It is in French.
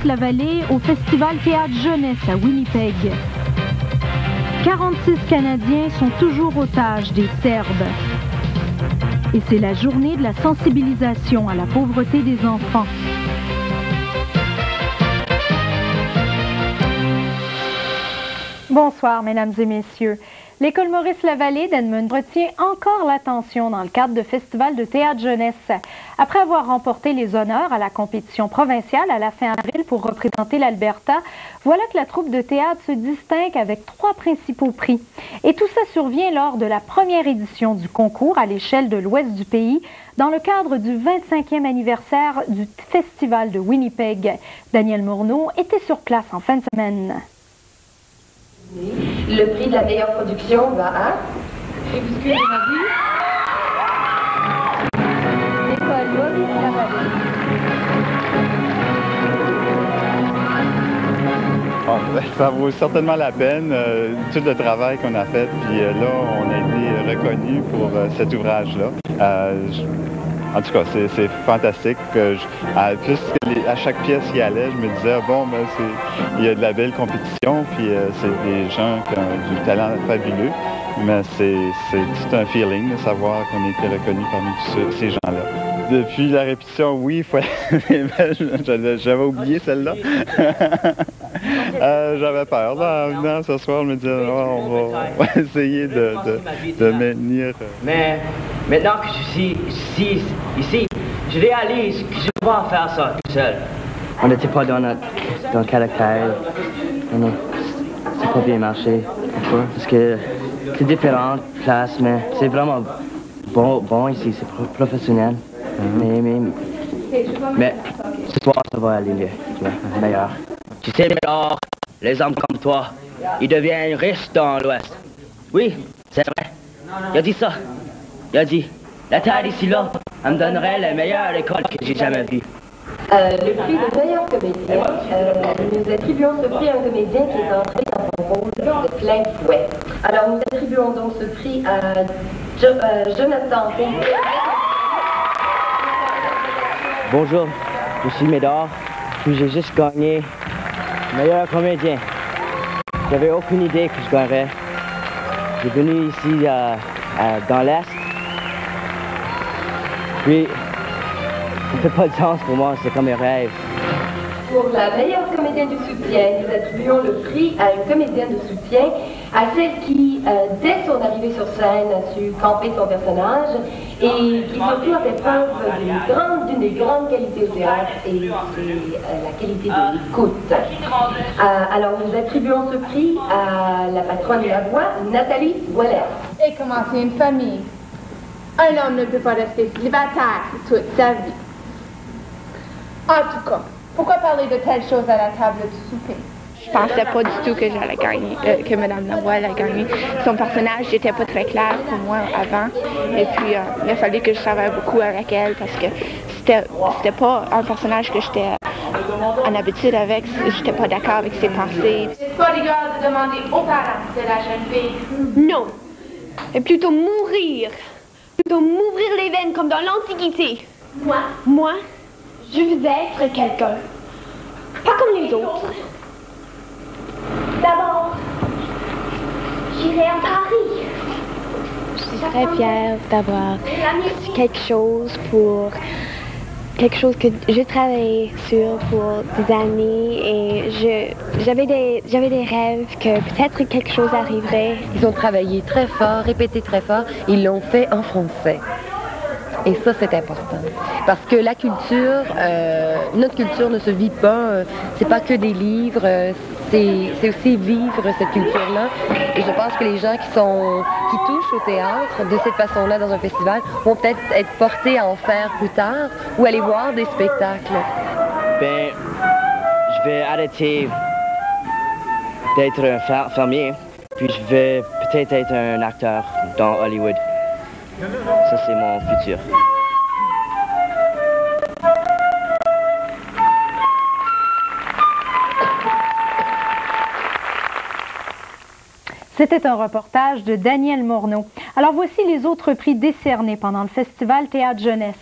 La Vallée au Festival Théâtre Jeunesse à Winnipeg. 46 Canadiens sont toujours otages des Serbes. Et c'est la journée de la sensibilisation à la pauvreté des enfants. Bonsoir, mesdames et messieurs. L'École Maurice-Lavallée d'Edmund retient encore l'attention dans le cadre de Festival de Théâtre Jeunesse. Après avoir remporté les honneurs à la compétition provinciale à la fin avril pour représenter l'Alberta, voilà que la troupe de théâtre se distingue avec 3 principaux prix. Et tout ça survient lors de la première édition du concours à l'échelle de l'ouest du pays, dans le cadre du 25e anniversaire du Festival de Winnipeg. Daniel Morneau était sur place en fin de semaine. Le prix de la meilleure production va à... L'École Maurice-Lavallée. Ça vaut certainement la peine, tout le travail qu'on a fait, puis là, on a été reconnu pour cet ouvrage-là. En tout cas, c'est fantastique. Plus à chaque pièce qui allait, je me disais, bon, ben, il y a de la belle compétition, puis c'est des gens qui ont du talent fabuleux, mais c'est tout un feeling de savoir qu'on a été reconnu parmi tous ces gens-là. Depuis la répétition, oui, j'avais oublié celle-là. J'avais peur. Là, en venant ce soir, je me disais, oh, on va essayer de maintenir. Mais maintenant que je suis ici, je réalise que je peux pas faire ça tout seul. On n'était pas dans le caractère. C'est pas bien marché. Parce que c'est différentes places, mais c'est vraiment bon ici, c'est professionnel. Mais ce soir, ça va aller meilleur. Tu sais, alors, les hommes comme toi, ils deviennent riches dans l'Ouest. Oui, c'est vrai. Il a dit ça. Il a dit, la terre ici là, elle me donnerait la meilleure école que j'ai jamais vue. Le prix de meilleur comédien, nous attribuons ce prix à un comédien qui est entré dans son rôle de plein fouet. Alors nous attribuons donc ce prix à Jonathan. Bonjour, je suis Médard, puis j'ai juste gagné meilleur comédien. J'avais aucune idée que je gagnerais. J'ai venu ici dans l'Est, puis ça fait pas de sens pour moi, c'est comme un rêve. Pour la meilleure comédienne de soutien, nous attribuons le prix à une comédienne de soutien, à celle qui, dès son arrivée sur scène, a su camper son personnage et qui surtout a fait preuve d'une des grandes qualités au théâtre, et c'est la qualité de l'écoute. Alors nous attribuons ce prix à la patronne de la voix, Nathalie Waller. Et comment c'est une famille? Un homme ne peut pas rester célibataire toute sa vie. En tout cas, pourquoi parler de telles choses à la table du souper? Je pensais pas du tout que j'allais gagner, que Mme Lavoie allait gagner. Son personnage n'était pas très clair pour moi avant. Et puis, il a fallu que je travaille beaucoup avec elle parce que c'était pas un personnage que j'étais en habitude avec. J'étais pas d'accord avec ses pensées. C'est pas légal de demander aux parents de la jeune fille. Non. Et plutôt mourir. Plutôt m'ouvrir les veines comme dans l'Antiquité. Moi, je veux être quelqu'un. Pas comme les autres. D'abord, j'irai à Paris. Je suis très fière d'avoir quelque chose que j'ai travaillé sur pour des années et j'avais des rêves que peut-être quelque chose arriverait. Ils ont travaillé très fort, répété très fort, ils l'ont fait en français. Et ça, c'est important. Parce que la culture, notre culture ne se vit pas, c'est pas que des livres, c'est aussi vivre cette culture-là. Et je pense que les gens qui touchent au théâtre de cette façon-là dans un festival vont peut-être être portés à en faire plus tard ou aller voir des spectacles. Ben, je vais arrêter d'être un fermier, puis je vais peut-être être un acteur dans Hollywood. Ça, c'est mon futur. C'était un reportage de Daniel Morneau. Alors voici les autres prix décernés pendant le Festival Théâtre Jeunesse.